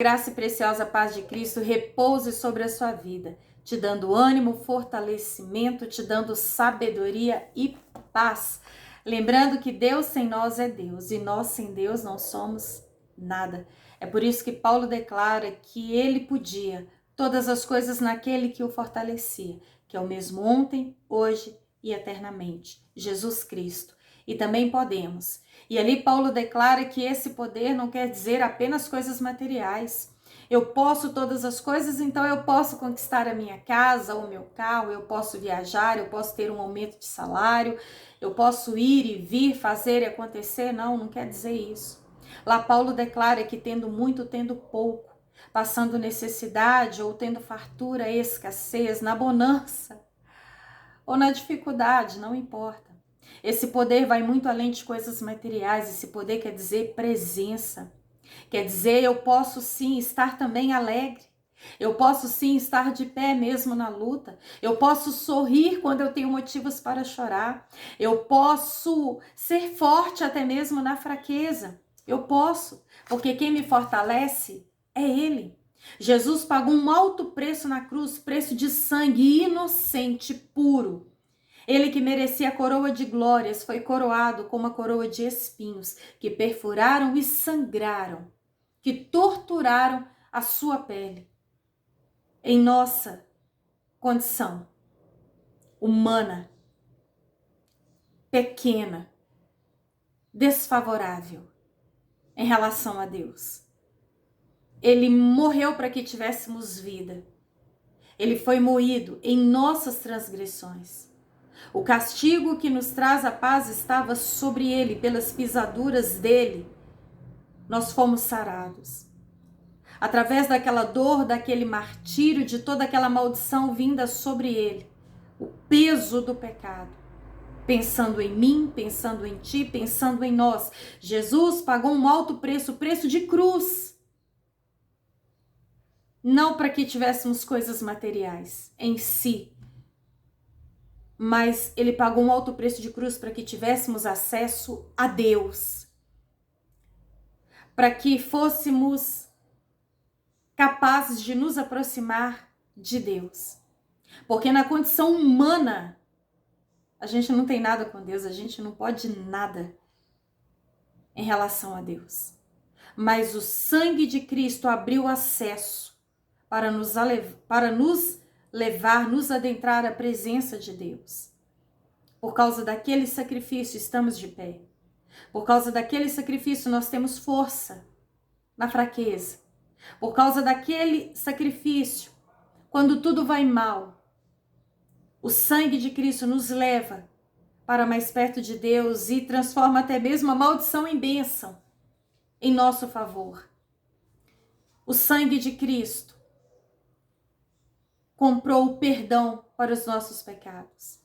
Graça e preciosa paz de Cristo repouse sobre a sua vida, te dando ânimo, fortalecimento, te dando sabedoria e paz. Lembrando que Deus sem nós é Deus e nós sem Deus não somos nada. É por isso que Paulo declara que ele podia todas as coisas naquele que o fortalecia, que é o mesmo ontem, hoje e eternamente, Jesus Cristo. E também podemos. E ali Paulo declara que esse poder não quer dizer apenas coisas materiais. Eu posso todas as coisas, então eu posso conquistar a minha casa, o meu carro, eu posso viajar, eu posso ter um aumento de salário, eu posso ir e vir, fazer e acontecer. Não quer dizer isso. Lá Paulo declara que tendo muito, tendo pouco, passando necessidade ou tendo fartura, escassez, na bonança ou na dificuldade, não importa. Esse poder vai muito além de coisas materiais. Esse poder quer dizer presença. Quer dizer, eu posso sim estar também alegre. Eu posso sim estar de pé mesmo na luta. Eu posso sorrir quando eu tenho motivos para chorar. Eu posso ser forte até mesmo na fraqueza. Eu posso, porque quem me fortalece é Ele. Jesus pagou um alto preço na cruz, preço de sangue inocente, puro. Ele que merecia a coroa de glórias foi coroado com uma coroa de espinhos que perfuraram e sangraram, que torturaram a sua pele. Em nossa condição humana, pequena, desfavorável em relação a Deus. Ele morreu para que tivéssemos vida. Ele foi moído em nossas transgressões. O castigo que nos traz a paz estava sobre ele, pelas pisaduras dele. Nós fomos sarados. Através daquela dor, daquele martírio, de toda aquela maldição vinda sobre ele. O peso do pecado. Pensando em mim, pensando em ti, pensando em nós. Jesus pagou um alto preço, preço de cruz. Não para que tivéssemos coisas materiais em si, mas ele pagou um alto preço de cruz para que tivéssemos acesso a Deus, para que fôssemos capazes de nos aproximar de Deus. Porque na condição humana, a gente não tem nada com Deus, a gente não pode nada em relação a Deus. Mas o sangue de Cristo abriu acesso para nos levar, nos adentrar à presença de Deus. Por causa daquele sacrifício estamos de pé. Por causa daquele sacrifício nós temos força na fraqueza. Por causa daquele sacrifício, quando tudo vai mal, o sangue de Cristo nos leva para mais perto de Deus e transforma até mesmo a maldição em bênção em nosso favor. O sangue de Cristo comprou o perdão para os nossos pecados.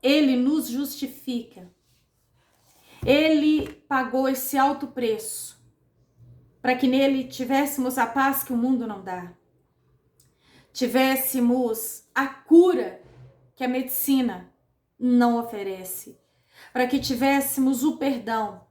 Ele nos justifica. Ele pagou esse alto preço para que nele tivéssemos a paz que o mundo não dá. Tivéssemos a cura que a medicina não oferece. Para que tivéssemos o perdão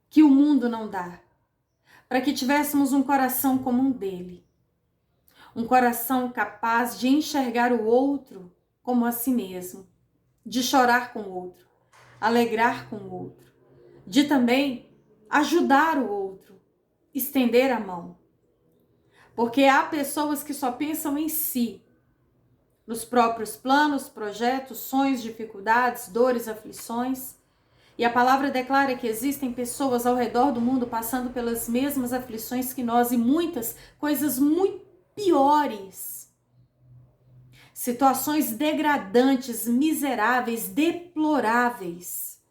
que o mundo não dá. Para que tivéssemos um coração como um dele. Um coração capaz de enxergar o outro como a si mesmo. De chorar com o outro. Alegrar com o outro. De também ajudar o outro. Estender a mão. Porque há pessoas que só pensam em si. Nos próprios planos, projetos, sonhos, dificuldades, dores, aflições. E a palavra declara que existem pessoas ao redor do mundo passando pelas mesmas aflições que nós e muitas coisas muito piores. Situações degradantes, miseráveis, deploráveis.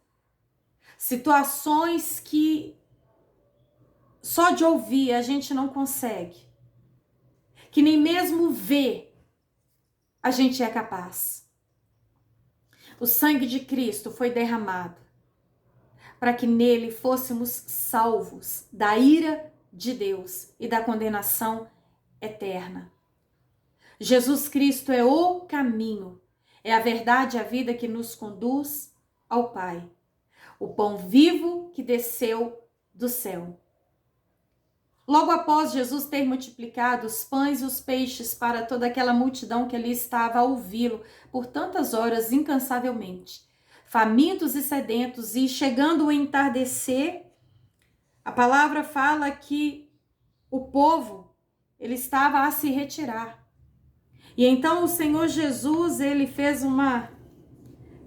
Situações que só de ouvir a gente não consegue. Que nem mesmo ver a gente é capaz. O sangue de Cristo foi derramado para que nele fôssemos salvos da ira de Deus e da condenação eterna. Jesus Cristo é o caminho, é a verdade e a vida que nos conduz ao Pai. O pão vivo que desceu do céu. Logo após Jesus ter multiplicado os pães e os peixes para toda aquela multidão que ali estava a ouvi-lo por tantas horas incansavelmente, famintos e sedentos, e chegando o entardecer, a palavra fala que o povo, ele estava a se retirar. E então o Senhor Jesus, ele fez uma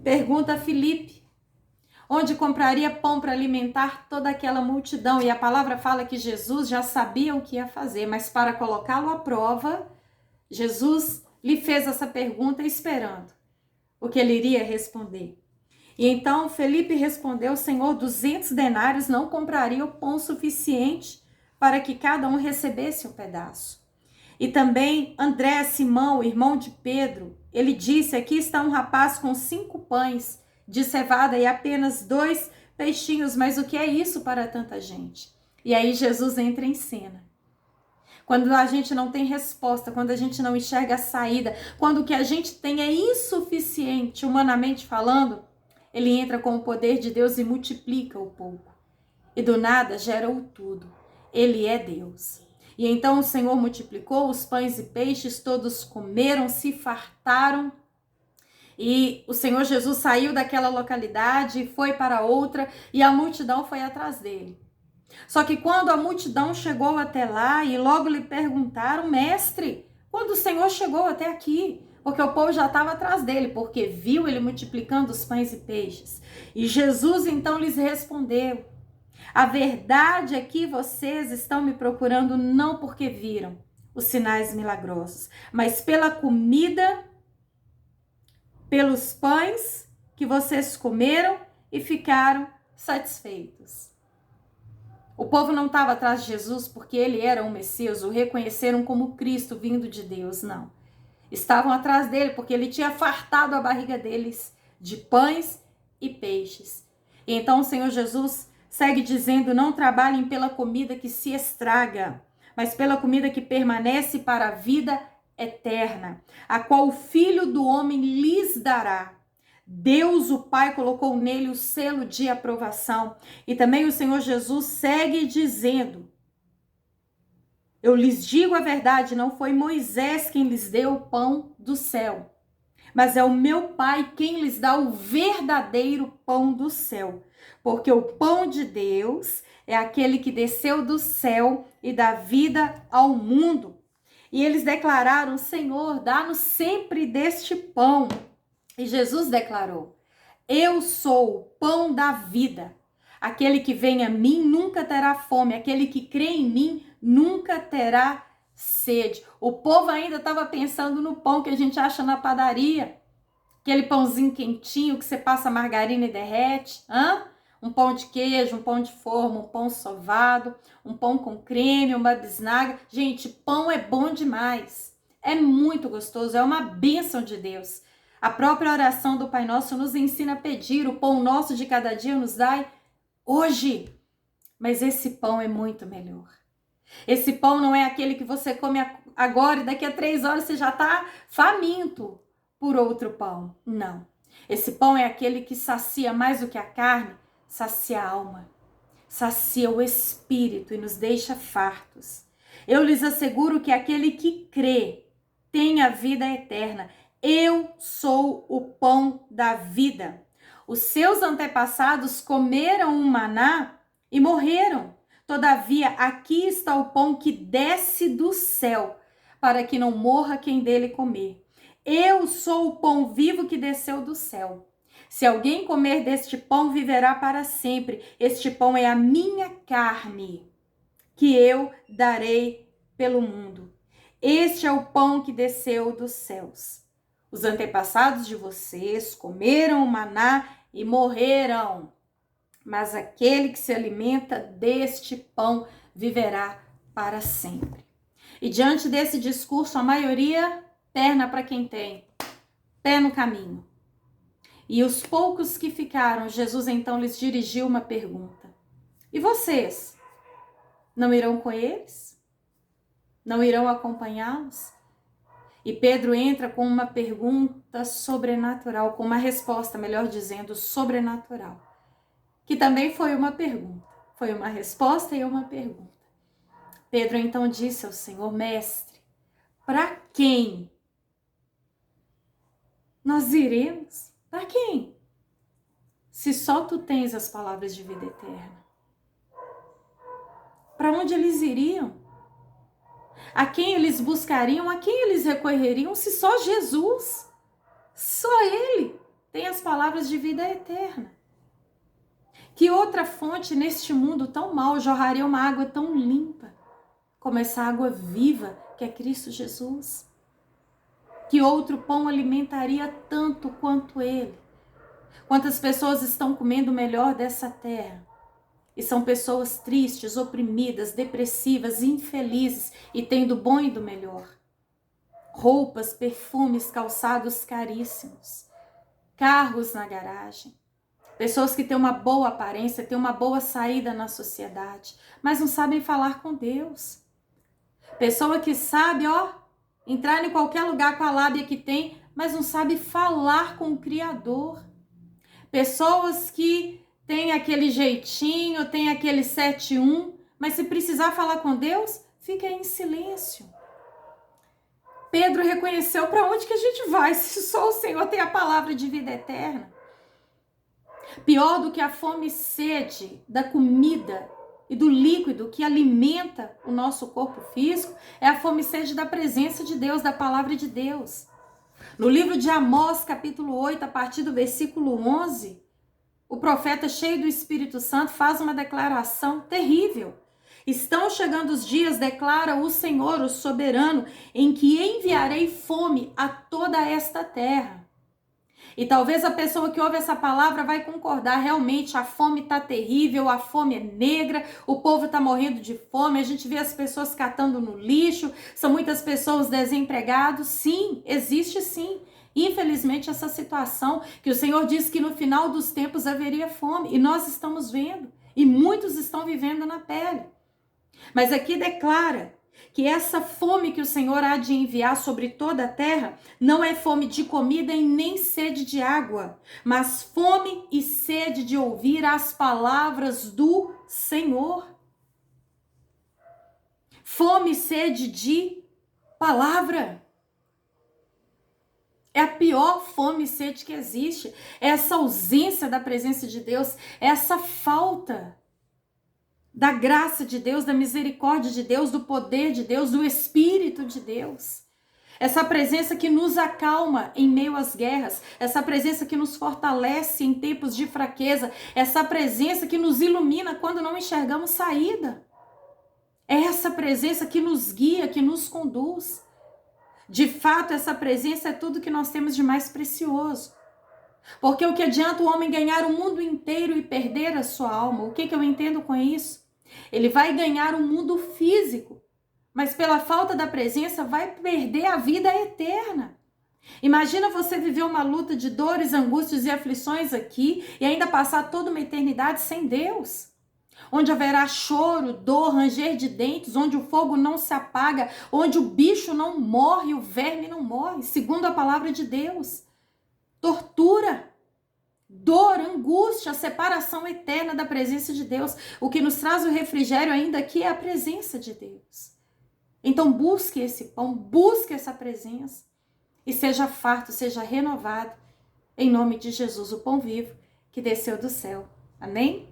pergunta a Filipe, onde compraria pão para alimentar toda aquela multidão. E a palavra fala que Jesus já sabia o que ia fazer, mas para colocá-lo à prova, Jesus lhe fez essa pergunta esperando o que ele iria responder. E então Felipe respondeu: Senhor, 200 denários não compraria o pão suficiente para que cada um recebesse um pedaço. E também André, Simão, irmão de Pedro, ele disse: aqui está um rapaz com 5 pães de cevada e apenas 2 peixinhos, mas o que é isso para tanta gente? E aí Jesus entra em cena. Quando a gente não tem resposta, quando a gente não enxerga a saída, quando o que a gente tem é insuficiente, humanamente falando, ele entra com o poder de Deus e multiplica o pouco. E do nada gera o tudo. Ele é Deus. E então o Senhor multiplicou os pães e peixes, todos comeram, se fartaram. E o Senhor Jesus saiu daquela localidade e foi para outra, e a multidão foi atrás dele. Só que quando a multidão chegou até lá e logo lhe perguntaram: mestre, quando o Senhor chegou até aqui? Porque o povo já estava atrás dele, porque viu ele multiplicando os pães e peixes. E Jesus então lhes respondeu: a verdade é que vocês estão me procurando não porque viram os sinais milagrosos, mas pela comida, pelos pães que vocês comeram e ficaram satisfeitos. O povo não estava atrás de Jesus porque ele era o Messias, o reconheceram como Cristo vindo de Deus, não. Estavam atrás dele porque ele tinha fartado a barriga deles de pães e peixes. E então o Senhor Jesus segue dizendo: não trabalhem pela comida que se estraga, mas pela comida que permanece para a vida eterna, a qual o Filho do Homem lhes dará. Deus, o Pai, colocou nele o selo de aprovação. E também o Senhor Jesus segue dizendo: eu lhes digo a verdade, não foi Moisés quem lhes deu o pão do céu, mas é o meu Pai quem lhes dá o verdadeiro pão do céu. Porque o pão de Deus é aquele que desceu do céu e dá vida ao mundo. E eles declararam: Senhor, dá-nos sempre deste pão. E Jesus declarou: eu sou o pão da vida. Aquele que vem a mim nunca terá fome. Aquele que crê em mim nunca terá sede. O povo ainda estava pensando no pão que a gente acha na padaria. Aquele pãozinho quentinho que você passa margarina e derrete. Um pão de queijo, um pão de forma, um pão sovado, um pão com creme, uma bisnaga. Gente, pão é bom demais. É muito gostoso, é uma bênção de Deus. A própria oração do Pai Nosso nos ensina a pedir: o pão nosso de cada dia nos dai hoje. Mas esse pão é muito melhor. Esse pão não é aquele que você come agora e daqui a 3 horas você já está faminto por outro pão. Não. Esse pão é aquele que sacia mais do que a carne, sacia a alma, sacia o espírito e nos deixa fartos. Eu lhes asseguro que aquele que crê tem a vida eterna. Eu sou o pão da vida. Os seus antepassados comeram o maná e morreram. Todavia, aqui está o pão que desce do céu, para que não morra quem dele comer. Eu sou o pão vivo que desceu do céu. Se alguém comer deste pão, viverá para sempre. Este pão é a minha carne, que eu darei pelo mundo. Este é o pão que desceu dos céus. Os antepassados de vocês comeram o maná e morreram. Mas aquele que se alimenta deste pão viverá para sempre. E diante desse discurso, a maioria perna para quem tem pé no caminho. E os poucos que ficaram, Jesus então lhes dirigiu uma pergunta: e vocês? Não irão com eles? Não irão acompanhá-los? E Pedro entra com uma pergunta sobrenatural, com uma resposta, melhor dizendo, sobrenatural, que também foi uma pergunta. Foi uma resposta e uma pergunta. Pedro então disse ao Senhor: Mestre, para quem nós iremos? Para quem? Se só tu tens as palavras de vida eterna. Para onde eles iriam? A quem eles buscariam? A quem eles recorreriam? Se só Jesus, só Ele tem as palavras de vida eterna. Que outra fonte neste mundo tão mau jorraria uma água tão limpa como essa água viva que é Cristo Jesus? Que outro pão alimentaria tanto quanto Ele? Quantas pessoas estão comendo o melhor dessa terra? E são pessoas tristes, oprimidas, depressivas, infelizes e têm do bom e do melhor. Roupas, perfumes, calçados caríssimos, carros na garagem. Pessoas que têm uma boa aparência, têm uma boa saída na sociedade, mas não sabem falar com Deus. Pessoa que sabe, entrar em qualquer lugar com a lábia que tem, mas não sabe falar com o Criador. Pessoas que têm aquele jeitinho, têm aquele 7-1, mas se precisar falar com Deus, fica em silêncio. Pedro reconheceu: para onde que a gente vai se só o Senhor tem a palavra de vida eterna? Pior do que a fome e sede da comida e do líquido que alimenta o nosso corpo físico é a fome e sede da presença de Deus, da palavra de Deus. No livro de Amós, capítulo 8, a partir do versículo 11, o profeta, cheio do Espírito Santo, faz uma declaração terrível. Estão chegando os dias, declara o Senhor, o soberano, em que enviarei fome a toda esta terra. E talvez a pessoa que ouve essa palavra vai concordar: realmente a fome está terrível, a fome é negra, o povo está morrendo de fome, a gente vê as pessoas catando no lixo, são muitas pessoas desempregadas. Sim, existe sim, infelizmente, essa situação que o Senhor disse que no final dos tempos haveria fome, e nós estamos vendo, e muitos estão vivendo na pele. Mas aqui declara que essa fome que o Senhor há de enviar sobre toda a terra não é fome de comida e nem sede de água, mas fome e sede de ouvir as palavras do Senhor. Fome e sede de palavra. É a pior fome e sede que existe. É essa ausência da presença de Deus, é essa falta da graça de Deus, da misericórdia de Deus, do poder de Deus, do Espírito de Deus. Essa presença que nos acalma em meio às guerras, essa presença que nos fortalece em tempos de fraqueza, essa presença que nos ilumina quando não enxergamos saída. É essa presença que nos guia, que nos conduz. De fato, essa presença é tudo que nós temos de mais precioso. Porque o que adianta o homem ganhar o mundo inteiro e perder a sua alma? O que eu entendo com isso? Ele vai ganhar o mundo físico, mas pela falta da presença vai perder a vida eterna. Imagina você viver uma luta de dores, angústias e aflições aqui e ainda passar toda uma eternidade sem Deus. Onde haverá choro, dor, ranger de dentes, onde o fogo não se apaga, onde o bicho não morre, o verme não morre, segundo a palavra de Deus. Tortura, dor, angústia, separação eterna da presença de Deus. O que nos traz o refrigério ainda aqui é a presença de Deus. Então busque esse pão, busque essa presença e seja farto, seja renovado, em nome de Jesus, o pão vivo que desceu do céu. Amém?